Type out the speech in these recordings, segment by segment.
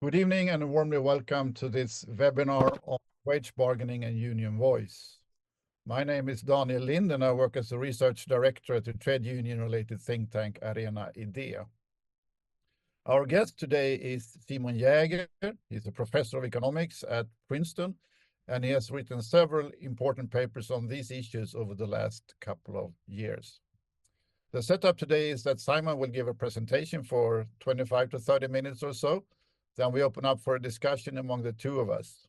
Good evening and warmly welcome to this webinar on wage bargaining and union voice. My name is Daniel Lind and I work as a research director at the trade union-related think tank Arena Idea. Our guest today is Simon Jäger. He's a professor of economics at Princeton, and he has written several important papers on these issues over the last couple of years. The setup today is that Simon will give a presentation for 25 to 30 minutes or so. Then we open up for a discussion among the two of us.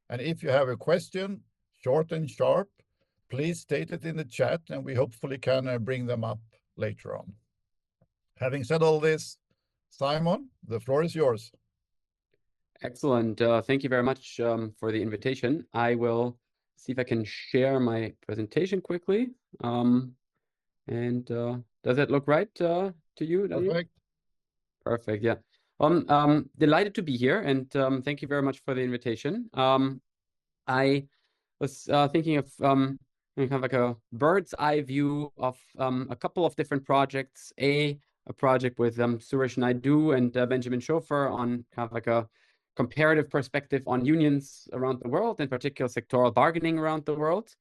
And if you have a question, short and sharp, please state it in the chat and we hopefully can bring them up later on. Having said all this, Simon, the floor is yours. Excellent. Thank you very much for the invitation. I will see if I can share my presentation quickly. Does it look right to you? Perfect. Perfect, yeah. Delighted to be here, and thank you very much for the invitation. I was thinking of kind of like a bird's eye view of a couple of different projects. A project with Suresh Naidu and Benjamin Schofer on kind of like a comparative perspective on unions around the world, in particular sectoral bargaining around the world.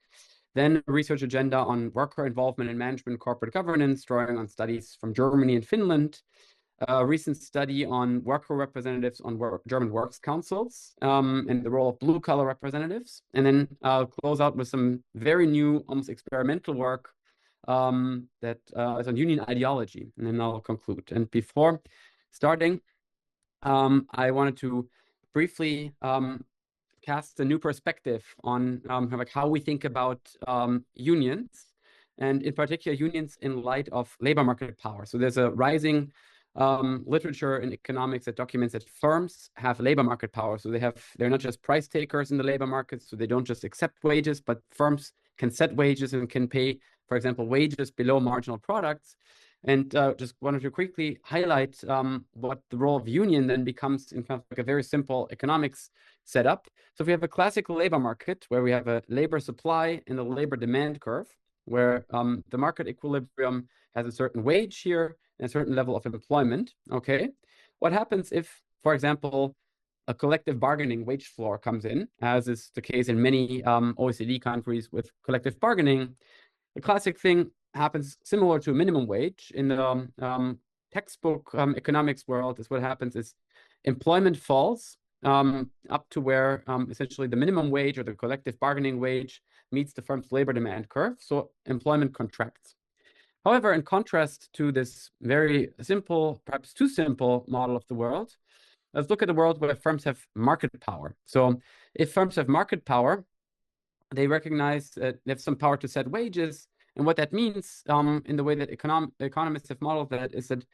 Then a research agenda on worker involvement in management and corporate governance, drawing on studies from Germany and Finland. A recent study on worker representatives on German works councils and the role of blue-collar representatives. And then I'll close out with some very new, almost experimental work that is on union ideology. And then I'll conclude. And before starting, I wanted to briefly cast a new perspective on like how we think about unions, and in particular unions in light of labor market power. So there's a rising literature in economics that documents that firms have labor market power. So they're not just price takers in the labor market, so they don't just accept wages, but firms can set wages and can pay, for example, wages below marginal products. And just wanted to quickly highlight what the role of union then becomes in kind of like a very simple economics setup. So if we have a classical labor market where we have a labor supply and a labor demand curve, where the market equilibrium has a certain wage here and a certain level of employment, okay? What happens if, for example, a collective bargaining wage floor comes in, as is the case in many OECD countries with collective bargaining? The classic thing happens similar to a minimum wage. In the textbook economics world, is what happens is employment falls up to where essentially the minimum wage or the collective bargaining wage meets the firm's labor demand curve, so employment contracts. However, in contrast to this very simple, perhaps too simple model of the world, let's look at a world where firms have market power. So if firms have market power, they recognize that they have some power to set wages. And what that means in the way that economists have modeled that is that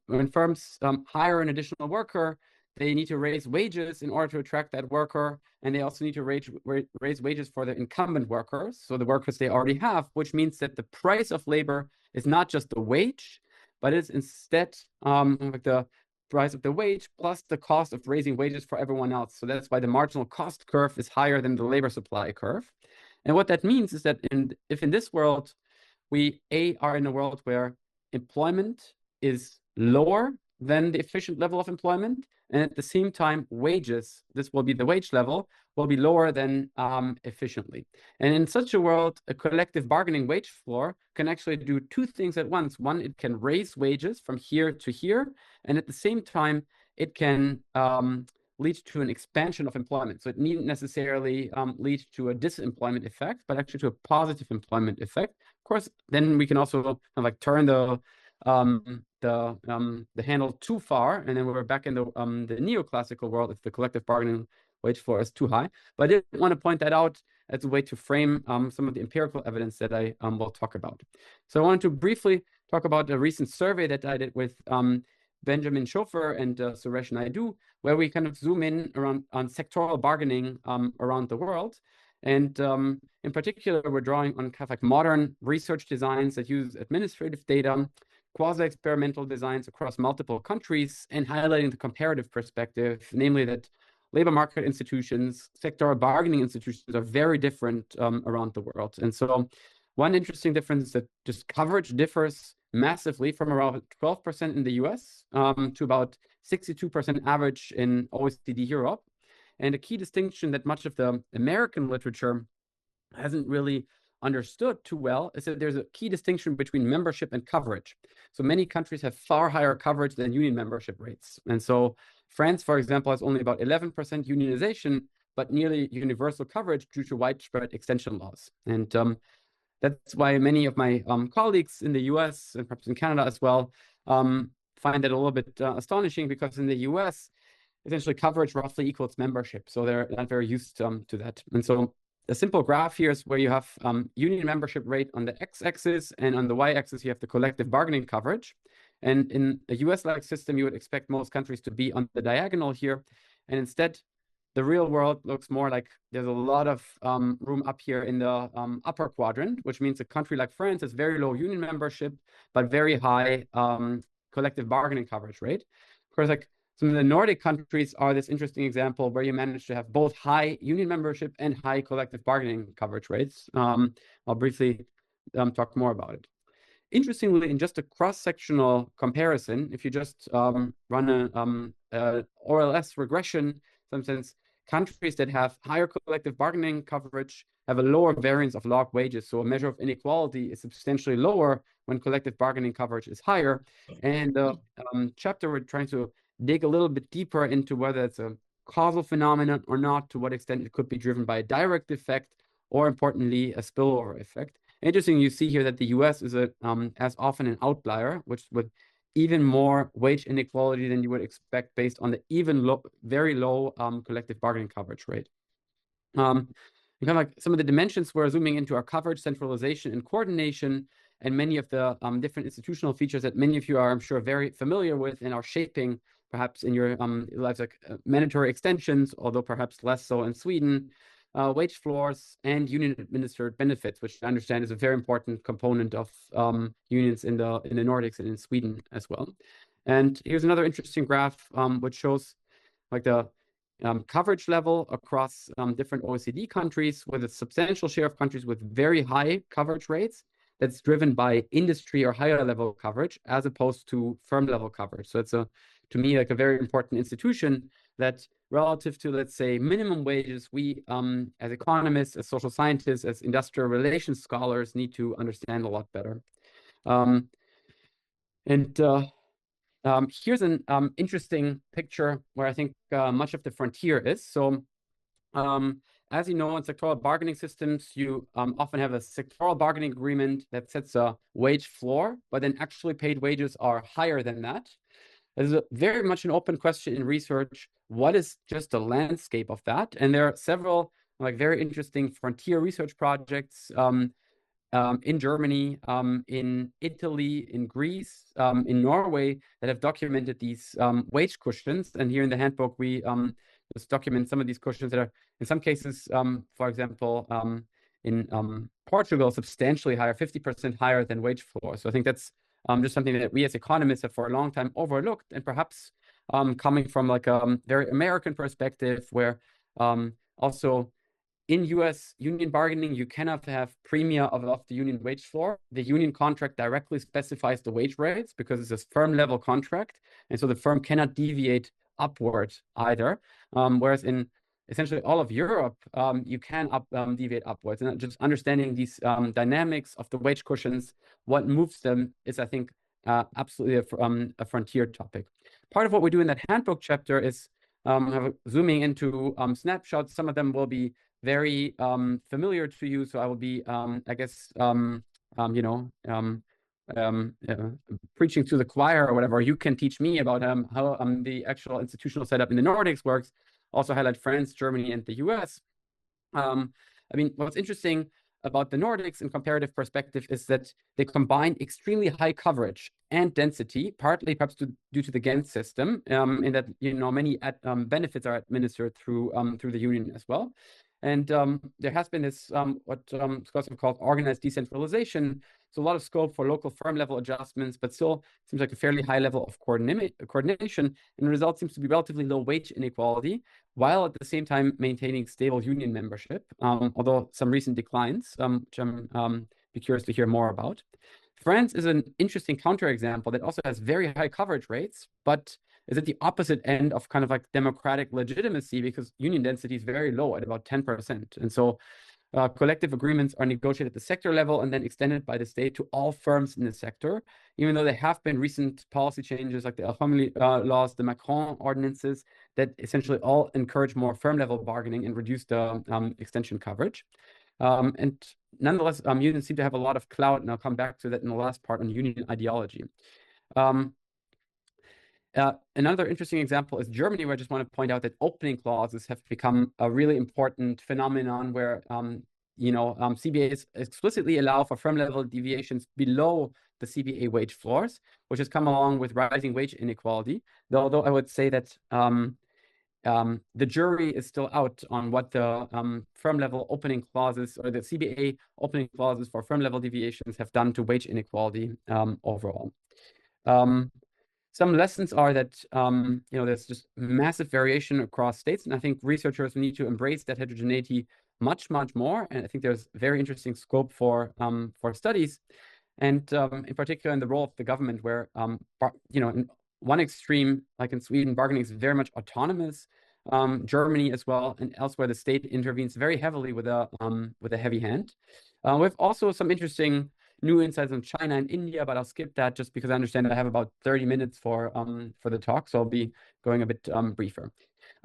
when firms hire an additional worker, they need to raise wages in order to attract that worker, and they also need to raise wages for the incumbent workers, so the workers they already have, which means that the price of labor is not just the wage, but it's instead like the price of the wage plus the cost of raising wages for everyone else. So that's why the marginal cost curve is higher than the labor supply curve. And what that means is that if in this world we are in a world where employment is lower than the efficient level of employment, and at the same time wages, this will be the wage level, will be lower than efficiently. And in such a world, a collective bargaining wage floor can actually do two things at once. One, it can raise wages from here to here, and at the same time, it can lead to an expansion of employment. So it needn't necessarily lead to a disemployment effect, but actually to a positive employment effect. Of course, then we can also kind of like turn the handle too far, and then we're back in the neoclassical world if the collective bargaining wage floor is too high. But I did want to point that out as a way to frame some of the empirical evidence that I will talk about. So I wanted to briefly talk about a recent survey that I did with Benjamin Schofer and Suresh Naidu, where we kind of zoom in on sectoral bargaining around the world. And in particular, we're drawing on kind of like modern research designs that use administrative data, quasi-experimental designs across multiple countries, and highlighting the comparative perspective, namely that labor market institutions, sectoral bargaining institutions are very different around the world. And so one interesting difference is that just coverage differs massively from around 12% in the US to about 62% average in OECD Europe. And a key distinction that much of the American literature hasn't really understood too well is that there's a key distinction between membership and coverage. So many countries have far higher coverage than union membership rates. And so France, for example, has only about 11% unionization, but nearly universal coverage due to widespread extension laws. And that's why many of my colleagues in the US and perhaps in Canada as well find that a little bit astonishing, because in the US, essentially coverage roughly equals membership. So they're not very used to that. And so a simple graph here is where you have union membership rate on the x-axis, and on the y-axis, you have the collective bargaining coverage. And in a US-like system, you would expect most countries to be on the diagonal here. And instead, the real world looks more like there's a lot of room up here in the upper quadrant, which means a country like France has very low union membership, but very high collective bargaining coverage rate. Of course, like some of the Nordic countries are this interesting example where you manage to have both high union membership and high collective bargaining coverage rates. I'll briefly talk more about it. Interestingly, in just a cross-sectional comparison, if you just run a OLS regression, in some sense, countries that have higher collective bargaining coverage have a lower variance of log wages. So a measure of inequality is substantially lower when collective bargaining coverage is higher. And the chapter, we're trying to dig a little bit deeper into whether it's a causal phenomenon or not, to what extent it could be driven by a direct effect, or importantly, a spillover effect. Interesting, you see here that the US is as often an outlier, which with even more wage inequality than you would expect based on the very low collective bargaining coverage rate. Kind of like some of the dimensions we're zooming into are coverage, centralization, and coordination, and many of the different institutional features that many of you are, I'm sure, very familiar with and are shaping perhaps in your lives, like mandatory extensions, although perhaps less so in Sweden, wage floors, and union-administered benefits, which I understand is a very important component of unions in the Nordics and in Sweden as well. And here's another interesting graph which shows like the coverage level across different OECD countries, with a substantial share of countries with very high coverage rates that's driven by industry or higher level coverage, as opposed to firm level coverage. So it's to me, like a very important institution that, relative to, let's say, minimum wages, we as economists, as social scientists, as industrial relations scholars need to understand a lot better. Here's an interesting picture where I think much of the frontier is. So as you know, in sectoral bargaining systems, you often have a sectoral bargaining agreement that sets a wage floor, but then actually paid wages are higher than that. There's very much an open question in research. What is just the landscape of that? And there are several like very interesting frontier research projects in Germany, in Italy, in Greece, in Norway, that have documented these wage cushions. And here in the handbook, we just document some of these cushions that are, in some cases, for example, in Portugal, substantially higher, 50% higher than wage floor. So I think that's just something that we as economists have for a long time overlooked, and perhaps coming from like a very American perspective, where also in US union bargaining, you cannot have premia of the union wage floor. The union contract directly specifies the wage rates because it's a firm level contract. And so the firm cannot deviate upward either. Whereas in essentially all of Europe, you can deviate upwards. And just understanding these dynamics of the wage cushions, what moves them, is, I think, absolutely a frontier topic. Part of what we do in that handbook chapter is zooming into snapshots. Some of them will be very familiar to you, so I will be, I guess, preaching to the choir or whatever. You can teach me about how the actual institutional setup in the Nordics works. Also highlight France, Germany, and the US. I mean, what's interesting about the Nordics in comparative perspective is that they combine extremely high coverage and density, partly perhaps due to the Ghent system, in that many benefits are administered through the union as well. And there has been this what scholars have called organized decentralization. So a lot of scope for local firm level adjustments, but still seems like a fairly high level of coordination. And the result seems to be relatively low wage inequality, while at the same time maintaining stable union membership, although some recent declines, which I'm be curious to hear more about. France is an interesting counterexample that also has very high coverage rates, but is at the opposite end of kind of like democratic legitimacy because union density is very low at about 10%. And so collective agreements are negotiated at the sector level and then extended by the state to all firms in the sector, even though there have been recent policy changes like the El Khomri laws, the Macron ordinances that essentially all encourage more firm level bargaining and reduce the extension coverage. And nonetheless, unions seem to have a lot of clout, and I'll come back to that in the last part on union ideology. Another interesting example is Germany, where I just want to point out that opening clauses have become a really important phenomenon where, CBAs explicitly allow for firm level deviations below the CBA wage floors, which has come along with rising wage inequality. Although I would say that the jury is still out on what the firm level opening clauses or the CBA opening clauses for firm level deviations have done to wage inequality overall. Some lessons are that there's just massive variation across states, and I think researchers need to embrace that heterogeneity much, much more. And I think there's very interesting scope for studies, and in particular in the role of the government, where in one extreme, like in Sweden, bargaining is very much autonomous. Germany as well, and elsewhere, the state intervenes very heavily with a heavy hand. We have also some interesting new insights on China and India, but I'll skip that just because I understand that I have about 30 minutes for the talk, so I'll be going a bit briefer.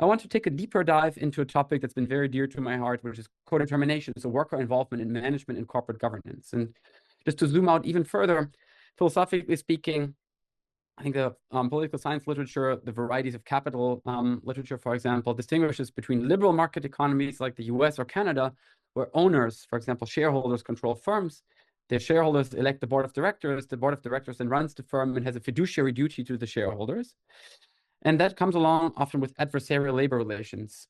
I want to take a deeper dive into a topic that's been very dear to my heart, which is co-determination, so worker involvement in management and corporate governance. And just to zoom out even further, philosophically speaking, I think the political science literature, the varieties of capital literature, for example, distinguishes between liberal market economies like the US or Canada, where owners, for example, shareholders control firms. The shareholders elect the board of directors. The board of directors then runs the firm and has a fiduciary duty to the shareholders. And that comes along often with adversarial labor relations.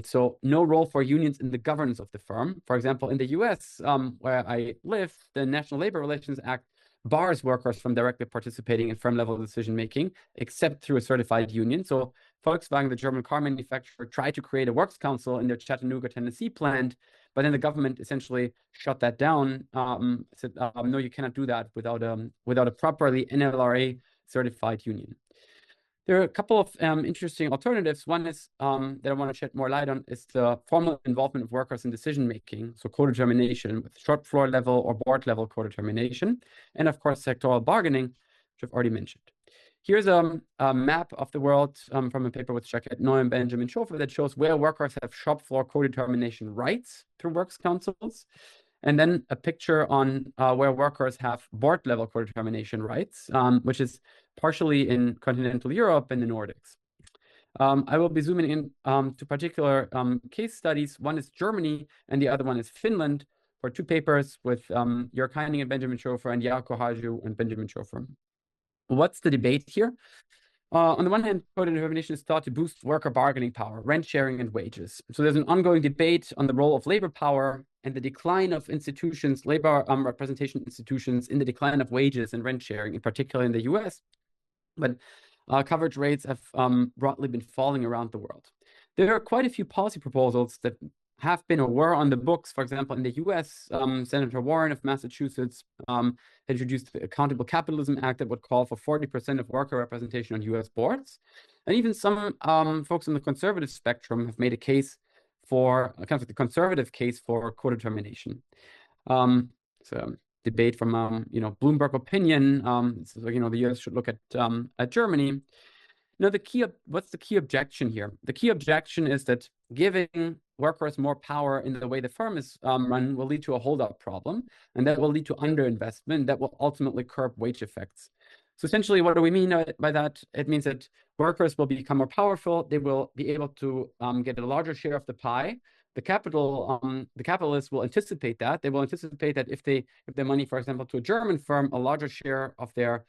So no role for unions in the governance of the firm. For example, in the US, where I live, the National Labor Relations Act bars workers from directly participating in firm-level decision-making, except through a certified union. So Volkswagen, the German car manufacturer, tried to create a works council in their Chattanooga, Tennessee plant, but then the government essentially shut that down, said, no, you cannot do that without a properly NLRA certified union. There are a couple of interesting alternatives. One is that I want to shed more light on is the formal involvement of workers in decision-making, so co-determination with shop floor level or board level co-determination, and of course, sectoral bargaining, which I've already mentioned. Here's a map of the world from a paper with Jacques Noy and Benjamin Schofer that shows where workers have shop floor co-determination rights through works councils, and then a picture on where workers have board-level co-determination rights, which is partially in continental Europe and the Nordics. I will be zooming in to particular case studies. One is Germany, and the other one is Finland, for two papers with Jörg Heining and Benjamin Schofer, and Jaakko Haju and Benjamin Schofer. What's the debate here? On the one hand, co-determination is thought to boost worker bargaining power, rent sharing, and wages. So there's an ongoing debate on the role of labor power and the decline of institutions, labor representation institutions, in the decline of wages and rent sharing, in particular in the US. But coverage rates have broadly been falling around the world. There are quite a few policy proposals that have been or were on the books. For example, in the US, Senator Warren of Massachusetts introduced the Accountable Capitalism Act that would call for 40% of worker representation on US boards. And even some folks on the conservative spectrum have made a case for, kind of like the conservative case for co-determination. So debate from, Bloomberg opinion. The US should look at Germany. Now, what's the key objection here? The key objection is that giving workers more power in the way the firm is run will lead to a holdup problem, and that will lead to underinvestment that will ultimately curb wage effects. So essentially, what do we mean by that? It means that workers will become more powerful. They will be able to get a larger share of the pie. The capitalists will anticipate that. They will anticipate that if they give their money, for example, to a German firm, a larger share of their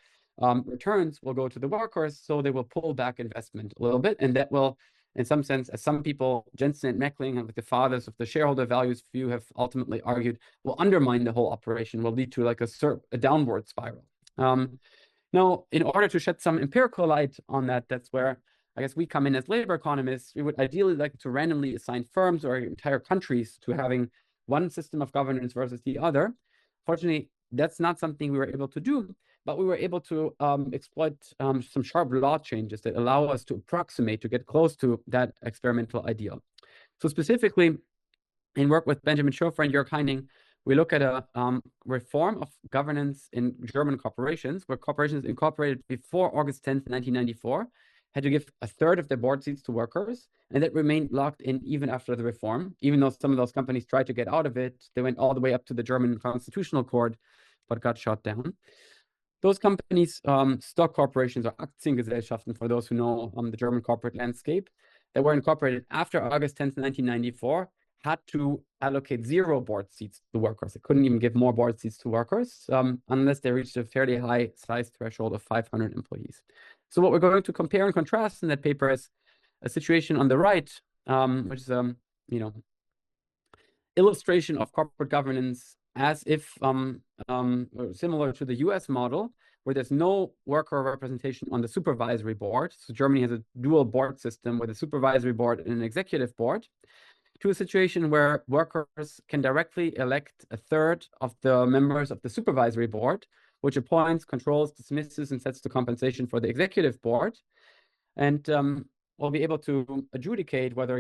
returns will go to the workers, so they will pull back investment a little bit, and that will, in some sense, as some people, Jensen and Meckling, and the fathers of the shareholder values view, have ultimately argued, will undermine the whole operation, will lead to like a downward spiral. Now, in order to shed some empirical light on that, that's where I guess we come in as labor economists. We would ideally like to randomly assign firms or entire countries to having one system of governance versus the other. Fortunately, that's not something we were able to do, but we were able to exploit some sharp law changes that allow us to approximate, to get close to that experimental ideal. So specifically, in work with Benjamin Schofer and Jörg Heining, we look at a reform of governance in German corporations, where corporations incorporated before August 10th, 1994, had to give a third of their board seats to workers, and that remained locked in even after the reform. Even though some of those companies tried to get out of it, they went all the way up to the German Constitutional Court, but got shot down. Those companies, stock corporations or Aktiengesellschaften, for those who know the German corporate landscape, that were incorporated after August 10th, 1994, had to allocate 0 board seats to workers. They couldn't even give more board seats to workers unless they reached a fairly high size threshold of 500 employees. So what we're going to compare and contrast in that paper is a situation on the right, which is illustration of corporate governance as if similar to the US model, where there's no worker representation on the supervisory board. So Germany has a dual board system with a supervisory board and an executive board, to a situation where workers can directly elect a third of the members of the supervisory board, which appoints, controls, dismisses, and sets the compensation for the executive board. And we'll be able to adjudicate whether,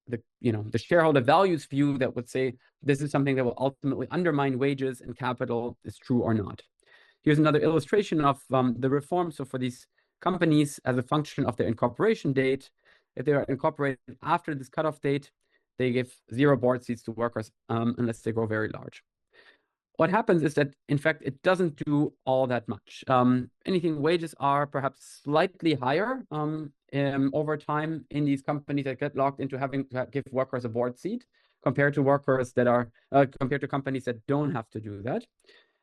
the shareholder values view that would say this is something that will ultimately undermine wages and capital is true or not. Here's another illustration of the reform. So for these companies, as a function of their incorporation date, if they are incorporated after this cutoff date, they give 0 board seats to workers unless they grow very large. What happens is that, in fact, it doesn't do all that much. Anything wages are perhaps slightly higher over time in these companies that get locked into having to give workers a board seat compared to workers that are compared to companies that don't have to do that.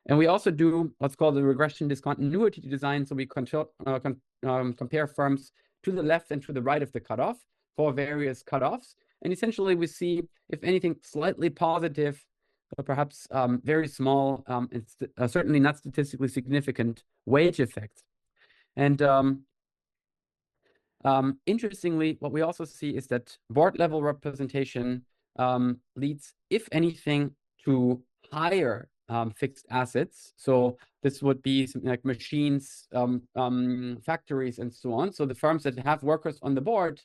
And we also do what's called a regression discontinuity design. So we compare firms to the left and to the right of the cutoff for various cutoffs. And essentially we see, if anything, slightly positive, perhaps very small, and certainly not statistically significant wage effects. And interestingly, what we also see is that board level representation leads, if anything, to higher fixed assets. So this would be something like machines, factories, and so on. So the firms that have workers on the board,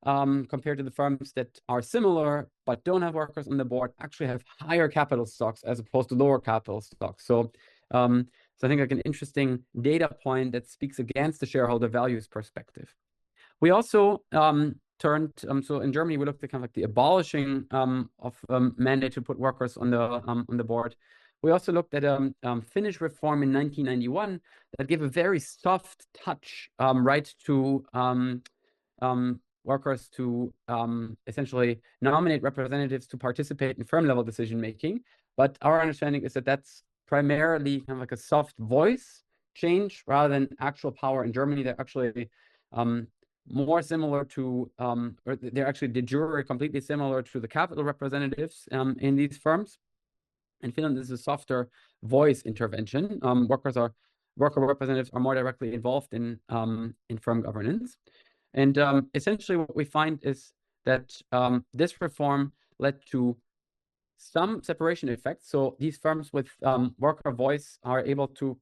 compared to the firms that are similar but don't have workers on the board, actually have higher capital stocks as opposed to lower capital stocks. So, so I think like an interesting data point that speaks against the shareholder values perspective. We also turned, so in Germany, we looked at kind of like the abolishing of mandate to put workers on the board. We also looked at a Finnish reform in 1991 that gave a very soft touch right to workers to essentially nominate representatives to participate in firm-level decision-making. But our understanding is that that's primarily kind of like a soft voice change rather than actual power. In Germany, they're actually more similar to, or they're actually de jure completely similar to the capital representatives in these firms. In Finland, this is a softer voice intervention. Worker representatives are more directly involved in firm governance. And essentially what we find is that this reform led to some separation effects. So these firms with worker voice are able to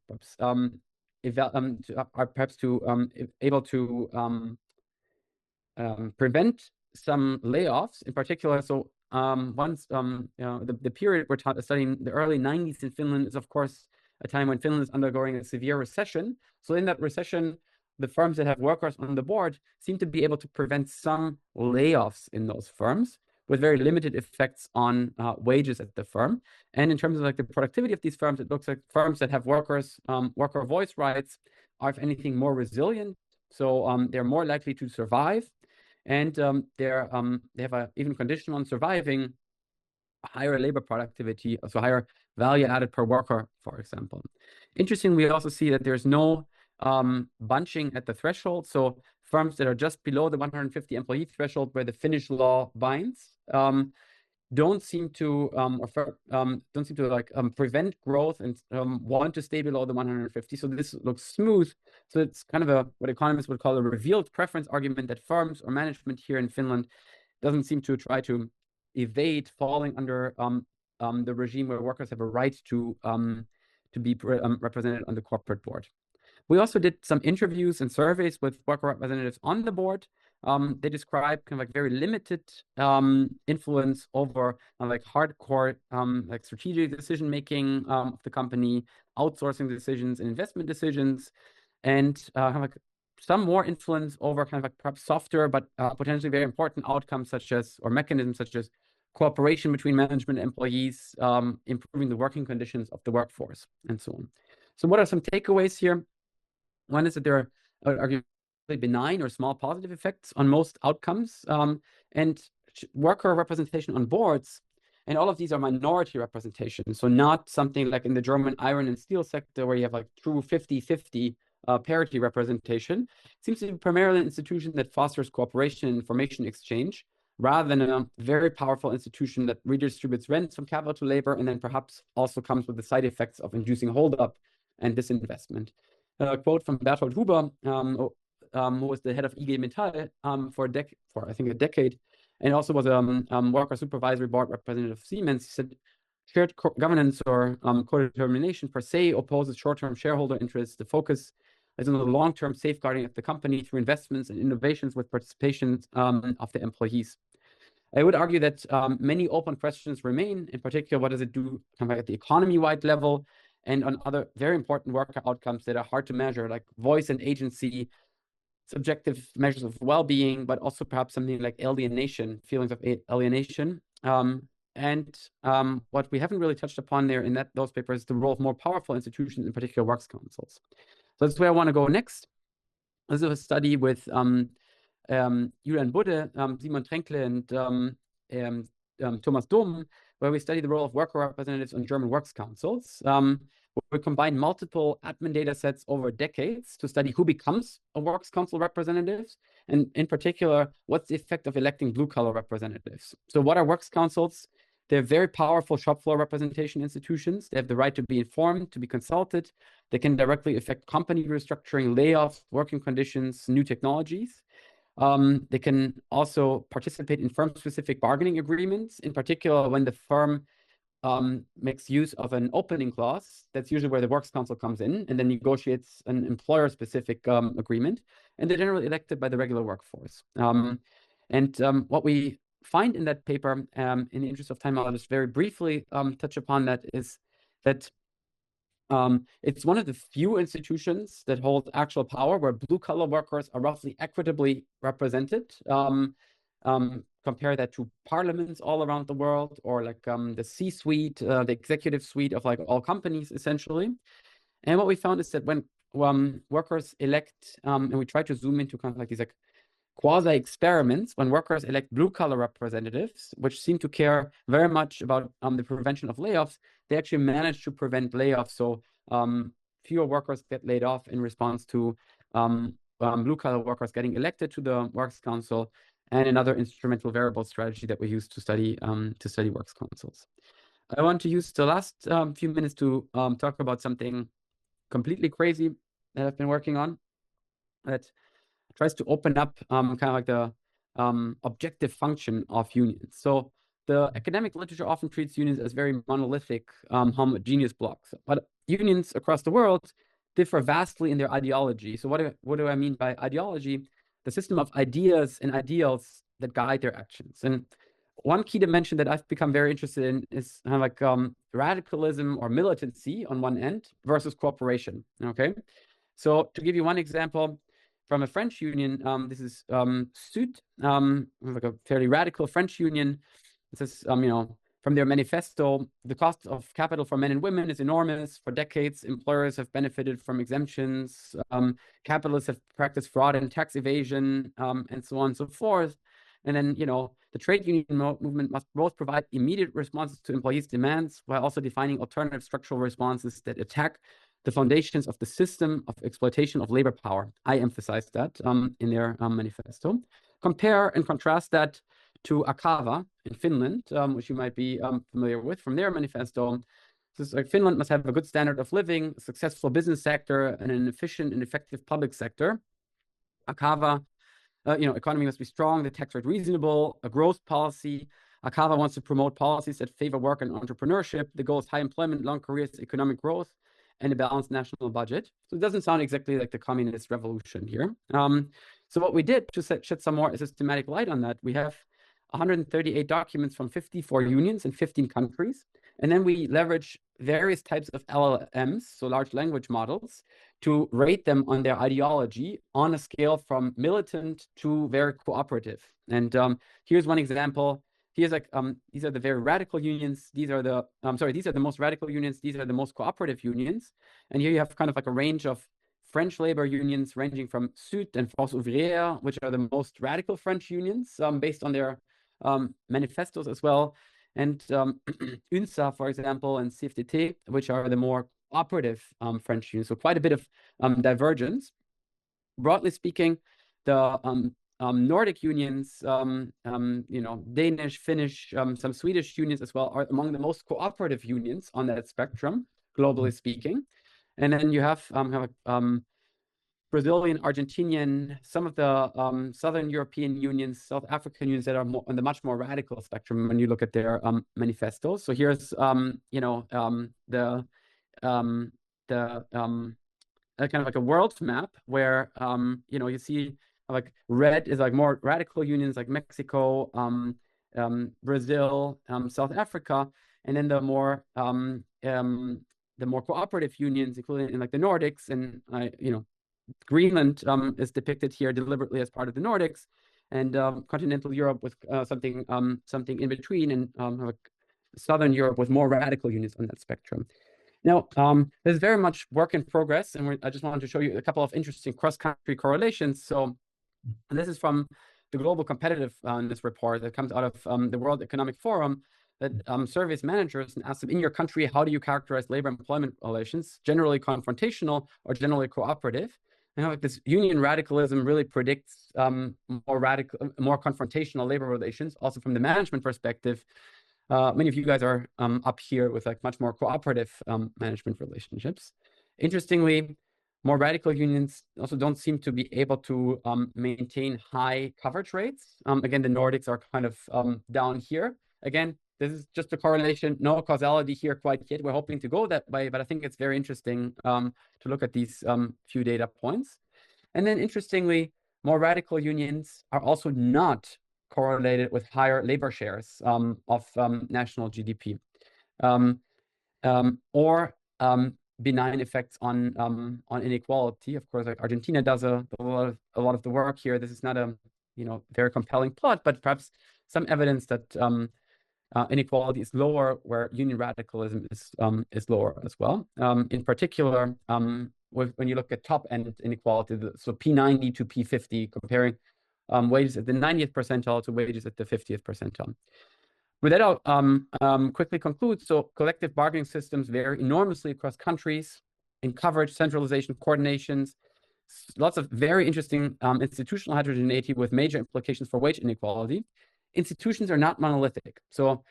prevent some layoffs in particular. So once the period we're studying, the early 90s in Finland, is of course a time when Finland is undergoing a severe recession. So in that recession, the firms that have workers on the board seem to be able to prevent some layoffs in those firms with very limited effects on wages at the firm. And in terms of like the productivity of these firms, it looks like firms that have workers, worker voice rights are, if anything, more resilient. So they're more likely to survive. And they have a even condition on surviving higher labor productivity, so higher value added per worker, for example. Interestingly, we also see that there's no bunching at the threshold. So firms that are just below the 150 employee threshold, where the Finnish law binds, don't seem to prevent growth and want to stay below the 150. So this looks smooth. So it's kind of what economists would call a revealed preference argument, that firms or management here in Finland doesn't seem to try to evade falling under the regime where workers have a right to be represented on the corporate board. We also did some interviews and surveys with worker representatives on the board. They describe kind of like very limited influence over like hardcore like strategic decision making of the company, outsourcing decisions and investment decisions, and kind of like some more influence over kind of like perhaps softer but potentially very important outcomes such as, or mechanisms such as cooperation between management and employees, improving the working conditions of the workforce, and so on. So what are some takeaways here? One is that there are arguably benign or small positive effects on most outcomes, and worker representation on boards. And all of these are minority representation. So not something like in the German iron and steel sector where you have like true 50-50 parity representation. It seems to be primarily an institution that fosters cooperation and information exchange, rather than a very powerful institution that redistributes rents from capital to labor, and then perhaps also comes with the side effects of inducing holdup and disinvestment. A quote from Bertolt Huber, who was the head of IG Metall for I think a decade, and also was a worker supervisory board representative of Siemens. He said, shared governance or co-determination per se opposes short-term shareholder interests. The focus is on the long-term safeguarding of the company through investments and innovations with participation of the employees. I would argue that many open questions remain, in particular, what does it do kind of at the economy-wide level, and on other very important worker outcomes that are hard to measure, like voice and agency, subjective measures of well-being, but also perhaps something like alienation, feelings of alienation. And what we haven't really touched upon there in those papers is the role of more powerful institutions, in particular works councils. So that's where I want to go next. This is a study with Julian Budde, Simon Tränkle, and Thomas Dohm, where we study the role of worker representatives on German works councils. We combine multiple admin data sets over decades to study who becomes a works council representative, and in particular, what's the effect of electing blue-collar representatives. So what are works councils? They're very powerful shop floor representation institutions. They have the right to be informed, to be consulted. They can directly affect company restructuring, layoffs, working conditions, new technologies. They can also participate in firm-specific bargaining agreements, in particular when the firm makes use of an opening clause. That's usually where the works council comes in and then negotiates an employer-specific agreement. And they're generally elected by the regular workforce. What we find in that paper, in the interest of time, I'll just very briefly touch upon that, is that it's one of the few institutions that hold actual power where blue-collar workers are roughly equitably represented. Compare that to parliaments all around the world, or like the C-suite, the executive suite of like all companies, essentially. And what we found is that when workers elect, and we try to zoom into kind of like these like quasi-experiments, when workers elect blue-collar representatives, which seem to care very much about the prevention of layoffs, they actually manage to prevent layoffs. So fewer workers get laid off in response to blue-collar workers getting elected to the Works Council, and another instrumental variable strategy that we use to study Works Councils. I want to use the last few minutes to talk about something completely crazy that I've been working on that tries to open up kind of like the objective function of unions. So the academic literature often treats unions as very monolithic, homogeneous blocks, but unions across the world differ vastly in their ideology. So what do I mean by ideology? The system of ideas and ideals that guide their actions. And one key dimension that I've become very interested in is kind of like radicalism or militancy on one end versus cooperation. Okay, so to give you one example from a French union, this is SUD, like a fairly radical French union. This is from their manifesto, the cost of capital for men and women is enormous. For decades, employers have benefited from exemptions. Capitalists have practiced fraud and tax evasion, and so on and so forth. And then, the trade union movement must both provide immediate responses to employees' demands while also defining alternative structural responses that attack the foundations of the system of exploitation of labor power. I emphasize that in their manifesto. Compare and contrast that to Akava in Finland, which you might be familiar with from their manifesto. This is like Finland must have a good standard of living, a successful business sector, and an efficient and effective public sector. Akava, economy must be strong, the tax rate reasonable, a growth policy, Akava wants to promote policies that favor work and entrepreneurship. The goal is high employment, long careers, economic growth, and a balanced national budget. So it doesn't sound exactly like the communist revolution here. So what we did to shed some more systematic light on that, we have 138 documents from 54 unions in 15 countries. And then we leverage various types of LLMs, so large language models, to rate them on their ideology on a scale from militant to very cooperative. And here's one example. Here's like, these are the very radical unions. These are the, these are the most radical unions. These are the most cooperative unions. And here you have kind of like a range of French labor unions ranging from Sud and France Ouvrière, which are the most radical French unions based on their manifestos as well. And UNSA, for example, and CFDT, which are the more operative French unions. So quite a bit of divergence. Broadly speaking, the Nordic unions, Danish, Finnish, some Swedish unions as well, are among the most cooperative unions on that spectrum, globally speaking. And then you have Brazilian, Argentinian, some of the Southern European unions, South African unions that are more on the much more radical spectrum when you look at their manifestos. So here's kind of like a world map where you see like red is like more radical unions like Mexico, Brazil, South Africa, and then the more cooperative unions, including in like the Nordics and Greenland is depicted here deliberately as part of the Nordics, and continental Europe with something in between, and Southern Europe with more radical unions on that spectrum. Now, there's very much work in progress, and I just wanted to show you a couple of interesting cross-country correlations. So this is from the Global Competitiveness report that comes out of the World Economic Forum that surveys managers and asks them, in your country, how do you characterize labor employment relations? Generally confrontational or generally cooperative? And like this union radicalism really predicts more confrontational labor relations. Also from the management perspective, many of you guys are up here with like much more cooperative management relationships. Interestingly, more radical unions also don't seem to be able to maintain high coverage rates. Again, the Nordics are kind of down here. Again, this is just a correlation, no causality here quite yet. We're hoping to go that way, but I think it's very interesting to look at these few data points. And then interestingly, more radical unions are also not correlated with higher labor shares of national GDP or benign effects on inequality. Of course, like Argentina does a lot of the work here. This is not a very compelling plot, but perhaps some evidence that inequality is lower where union radicalism is lower as well. In particular, when you look at top end inequality, so P90 to P50, comparing wages at the 90th percentile to wages at the 50th percentile. With that, I'll quickly conclude. So collective bargaining systems vary enormously across countries in coverage, centralization, coordinations, lots of very interesting institutional heterogeneity with major implications for wage inequality. Institutions are not monolithic. So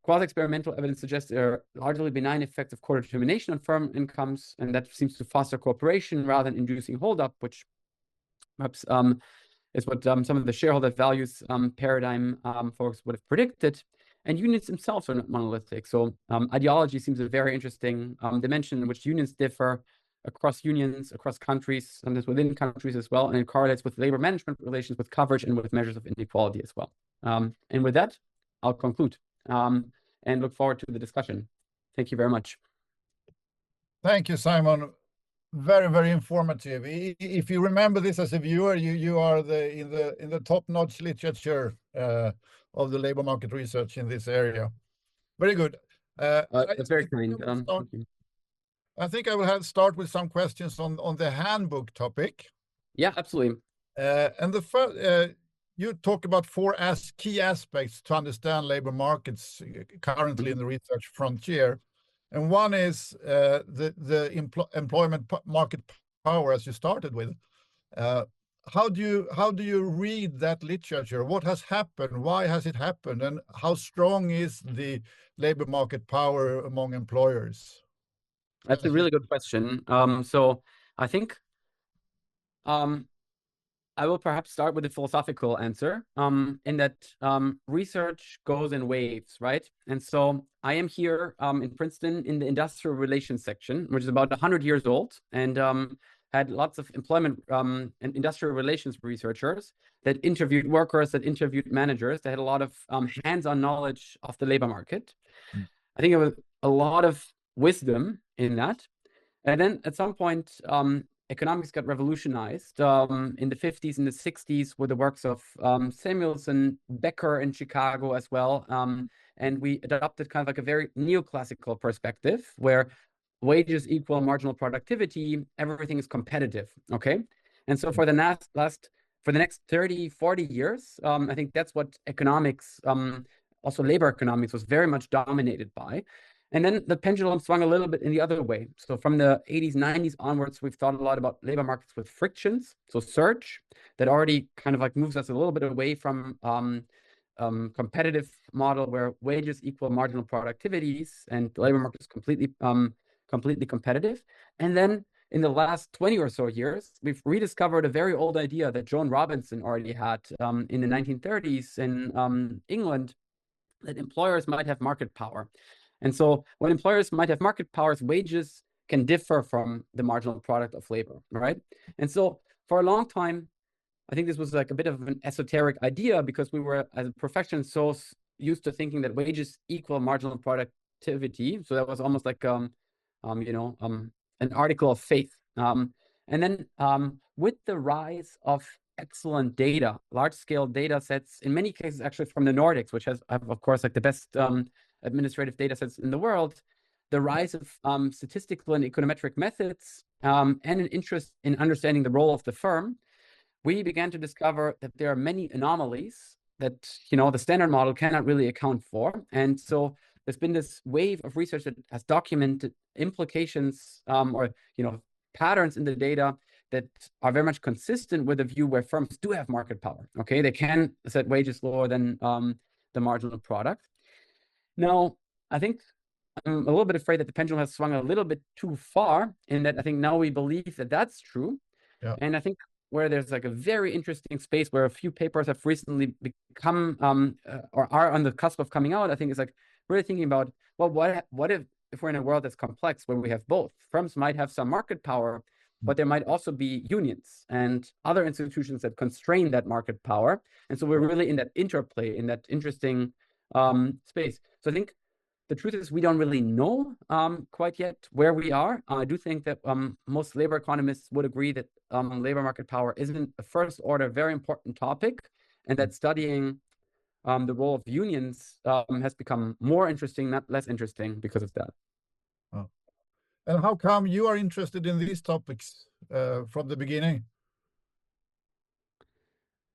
quasi-experimental evidence suggests there are largely benign effects of co-determination on firm incomes, and that seems to foster cooperation rather than inducing hold-up, which perhaps is what some of the shareholder values paradigm folks would have predicted. And unions themselves are not monolithic. So ideology seems a very interesting dimension in which unions differ across unions, across countries, sometimes within countries as well, and it correlates with labor management relations, with coverage, and with measures of inequality as well. And with that, I'll conclude and look forward to the discussion. Thank you very much. Thank you, Simon. Very, very informative. If you remember this as a viewer, you are in the top-notch literature of the labor market research in this area. Very good. That's very kind. Thank you. I think I will start with some questions on the handbook topic. Yeah, absolutely. And the first, you talk about four key aspects to understand labor markets currently in the research frontier. And one is the employment market power, as you started with. How do you read that literature? What has happened? Why has it happened? And how strong is the labor market power among employers? That's a really good question. So I think I will perhaps start with a philosophical answer, in that research goes in waves, right? And so I am here in Princeton in the industrial relations section, which is about 100 years old, and had lots of employment and industrial relations researchers that interviewed workers, that interviewed managers, that had a lot of hands-on knowledge of the labor market. I think it was a lot of wisdom in that. And then at some point, economics got revolutionized in the 50s and the 60s with the works of Samuelson, Becker in Chicago as well. And we adopted kind of like a very neoclassical perspective where wages equal marginal productivity, everything is competitive, okay? And so for the next 30, 40 years, I think that's what economics, also labor economics, was very much dominated by. And then the pendulum swung a little bit in the other way. So from the 80s, 90s onwards, we've thought a lot about labor markets with frictions. So search, that already kind of like moves us a little bit away from competitive model where wages equal marginal productivities and the labor market is completely competitive. And then in the last 20 or so years, we've rediscovered a very old idea that Joan Robinson already had in the 1930s in England, that employers might have market power. And so when employers might have market powers, wages can differ from the marginal product of labor, right? And so for a long time, I think this was like a bit of an esoteric idea because we were, as a profession, so used to thinking that wages equal marginal productivity. So that was almost like, an article of faith. And then with the rise of excellent data, large-scale data sets, in many cases actually from the Nordics, which have of course like the best administrative data sets in the world, the rise of statistical and econometric methods, and an interest in understanding the role of the firm, we began to discover that there are many anomalies that, the standard model cannot really account for. And so there's been this wave of research that has documented implications or patterns in the data that are very much consistent with a view where firms do have market power. Okay, they can set wages lower than the marginal product. Now, I think I'm a little bit afraid that the pendulum has swung a little bit too far in that I think now we believe that that's true. Yeah. And I think where there's like a very interesting space where a few papers have recently become or are on the cusp of coming out, I think is like really thinking about, well, what if we're in a world that's complex where we have both? Firms might have some market power, but there might also be unions and other institutions that constrain that market power. And so we're really in that interplay, in that interesting space. So I think the truth is we don't really know quite yet where we are. I do think that most labor economists would agree that labor market power isn't a first order, very important topic, and that studying the role of unions has become more interesting, not less interesting because of that. Oh. And how come you are interested in these topics from the beginning?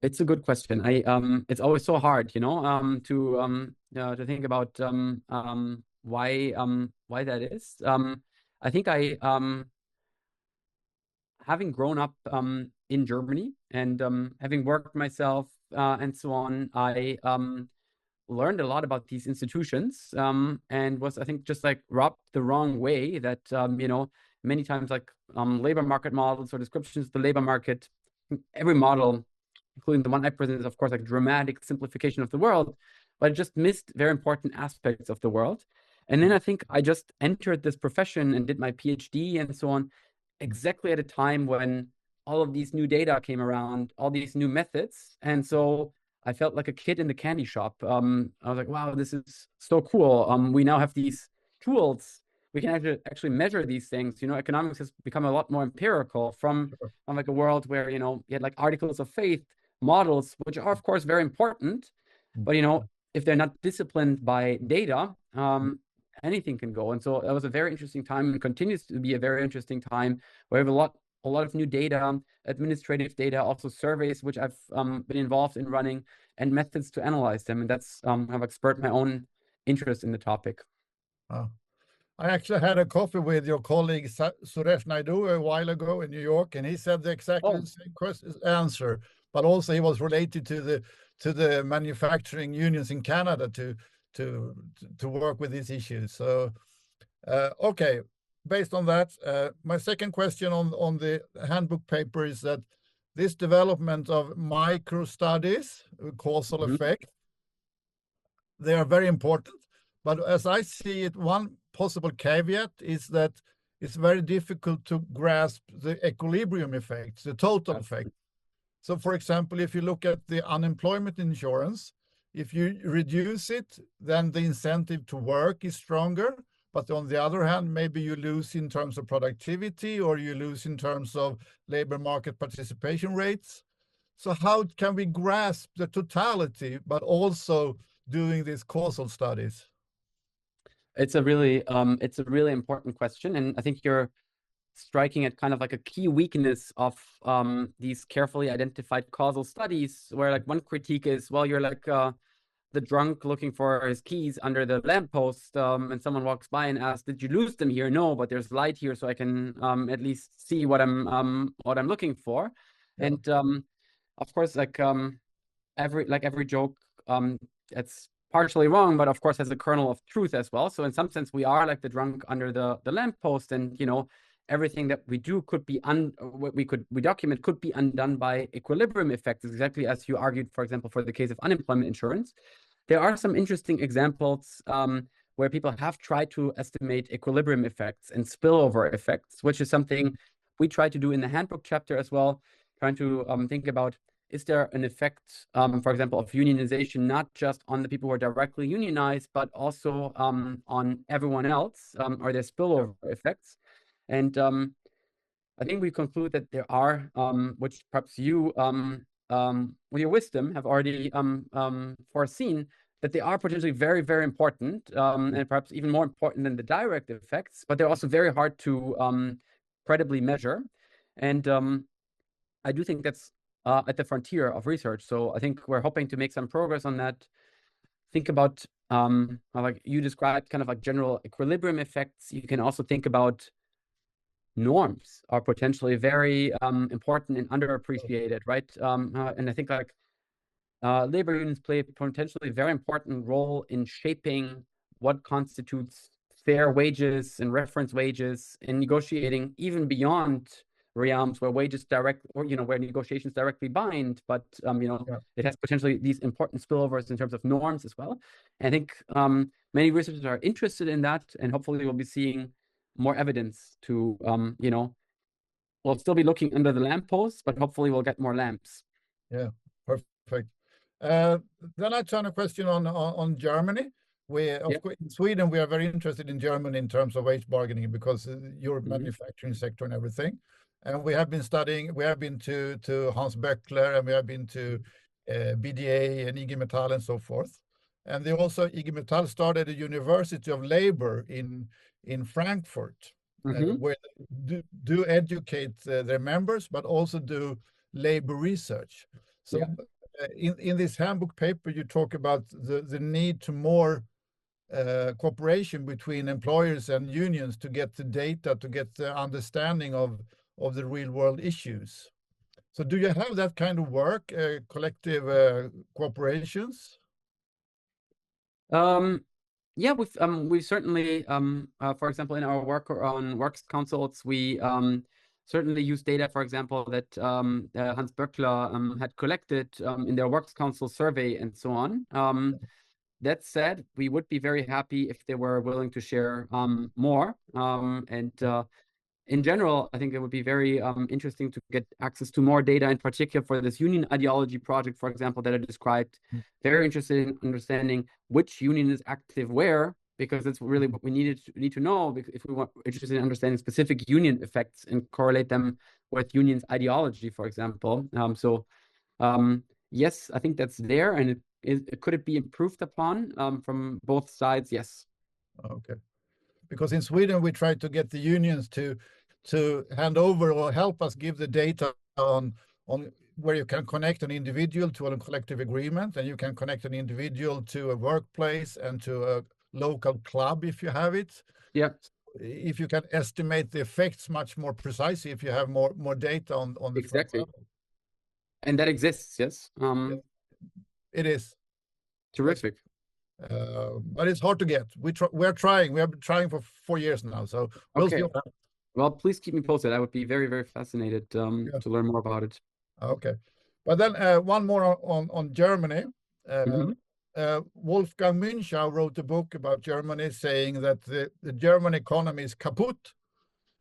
It's a good question. It's always so hard, to think about why that is. I think having grown up in Germany and having worked myself and so on, I learned a lot about these institutions and was, I think, just like rubbed the wrong way that, many times like labor market models or descriptions of the labor market, every model, including the one I present, is of course like dramatic simplification of the world, but it just missed very important aspects of the world. And then I think I just entered this profession and did my PhD and so on exactly at a time when all of these new data came around, all these new methods. And so I felt like a kid in the candy shop. I was like, wow, this is so cool. We now have these tools. We can actually measure these things. Economics has become a lot more empirical from like a world where, you had like articles of faith, models, which are of course very important, but if they're not disciplined by data, anything can go. And so that was a very interesting time and continues to be a very interesting time where we have a lot of new data, administrative data, also surveys, which I've been involved in running, and methods to analyze them. And that's have spurred my own interest in the topic. I actually had a coffee with your colleague Suresh Naidu a while ago in New York, and he said exactly the same answer, but also he was related to the manufacturing unions in Canada to work with these issues. So, okay, based on that, my second question on the handbook paper is that this development of micro studies, causal effect, they are very important. But as I see it, one possible caveat is that it's very difficult to grasp the equilibrium effects, the total effect. So, for example, if you look at the unemployment insurance, if you reduce it, then the incentive to work is stronger. But on the other hand, maybe you lose in terms of productivity, or you lose in terms of labor market participation rates. So how can we grasp the totality, but also doing these causal studies? It's a really important question, and I think you're striking at kind of like a key weakness of these carefully identified causal studies, where like one critique is, well, you're like the drunk looking for his keys under the lamppost, and someone walks by and asks, "Did you lose them here?" No, but there's light here, so I can at least see what I'm looking for. Yeah. And of course, like every joke, it's partially wrong, but of course has a kernel of truth as well. So in some sense, we are like the drunk under the lamppost, and everything that we do could be we document could be undone by equilibrium effects, exactly as you argued, for example, for the case of unemployment insurance. There are some interesting examples where people have tried to estimate equilibrium effects and spillover effects, which is something we try to do in the handbook chapter as well, trying to think about, is there an effect, for example, of unionization, not just on the people who are directly unionized, but also on everyone else? Are there spillover effects? And I think we conclude that there are, which perhaps you, with your wisdom, have already foreseen, that they are potentially very, very important, and perhaps even more important than the direct effects, but they're also very hard to credibly measure. And I do think that's at the frontier of research. So I think we're hoping to make some progress on that. Think about, like you described, kind of like general equilibrium effects. You can also think about norms are potentially very important and underappreciated, right? And I think like labor unions play a potentially very important role in shaping what constitutes fair wages and reference wages, and negotiating even beyond realms where wages where negotiations directly bind, but it has potentially these important spillovers in terms of norms as well. And I think many researchers are interested in that, and hopefully we'll be seeing more evidence to we'll still be looking under the lamppost, but hopefully we'll get more lamps. Yeah, perfect. Then I turn a question on Germany. Of course, in Sweden, we are very interested in Germany in terms of wage bargaining, because your manufacturing sector and everything. And we have been studying, we have been to Hans Böckler, and we have been to BDA and IG Metall and so forth. And they also, IG Metall started a University of Labor in Frankfurt, where they do educate their members, but also do labor research. So in this handbook paper, you talk about the need to more cooperation between employers and unions to get the data, to get the understanding of the real world issues. So do you have that kind of work, collective cooperations? Yeah, we certainly, for example, in our work on works councils, we certainly use data, for example, that Hans Böckler had collected in their works council survey and so on. That said, we would be very happy if they were willing to share more. In general, I think it would be very interesting to get access to more data, in particular for this union ideology project, for example, that I described. Very interested in understanding which union is active where, because that's really what we need to know if we want interested in understanding specific union effects and correlate them with unions ideology, for example. Yes, I think that's there, and could it be improved upon from both sides? Yes. Okay. Because in Sweden, we try to get the unions to hand over or help us give the data on where you can connect an individual to a collective agreement, and you can connect an individual to a workplace and to a local club if you have it. Yeah. If you can estimate the effects much more precisely, if you have more data on the exactly. And that exists, yes. It is terrific. But it's hard to get. We're trying. We have been trying for 4 years now. So we'll see. Well, please keep me posted. I would be very, very fascinated to learn more about it. Okay. But then one more on Germany. Wolfgang Münchau wrote a book about Germany saying that the German economy is kaput.